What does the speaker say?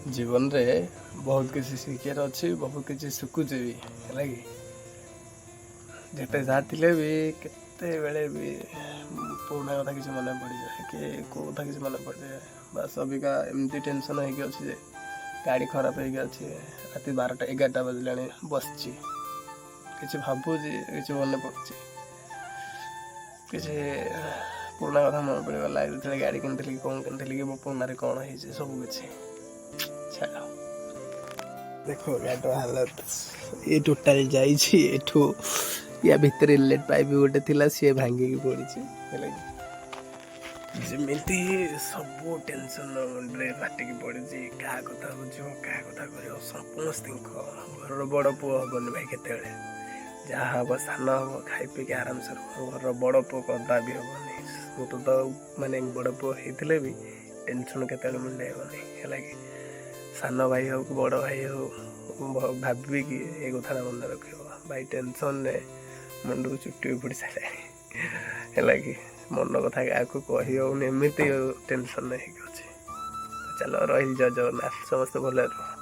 जीवन रे बहुत किसी शिखार अच्छी बहुत किसी शिखुचे भी है कि जिते जहाँ थे भी केते बेले भी पुराना कथा किसी मन पड़ जाए कि कौ कथा किसी मन पड़ जाए बस अबिका एमती टेंशन होगी अच्छी जे गाड़ी खराब होगी अच्छी रात 12टा 11टा बजला बसची किसी भावुची किसी मन पड़ुची किसी पुराना कथा मन पड़गला जो गाड़ी किनी कौन किनी कि पुराना कौन है सब किसी छाड़ देखो गाड़ी हालत ये टोटाल जाठू या भितर इनलेट पाइप गोटे थिला सी भांगिकी पड़ी जमीती सब टेंशन मुंडे फाटिकी पड़ी क्या कथा बुझ क्या कथा कर समस्त घर बड़ पुओ हेन भाई केत जहाँ हम सान हम खाई पीक आराम से घर बड़ पुओ कदा भी हेनी मुझे तो माने बड़ पुओ होते भी टेंशन केत मुंडे हेनी है कि सान भाई हो बड़ भाई हो भावी कि ये कथा मन रख भाई टेंशन ने मुंड को चुट्टी पड़ सारे है कि मन कथा क्या कही होनी एमती टेंशन नहीं अच्छे चलो रही जय जगन्नाथ समस्त भले रह।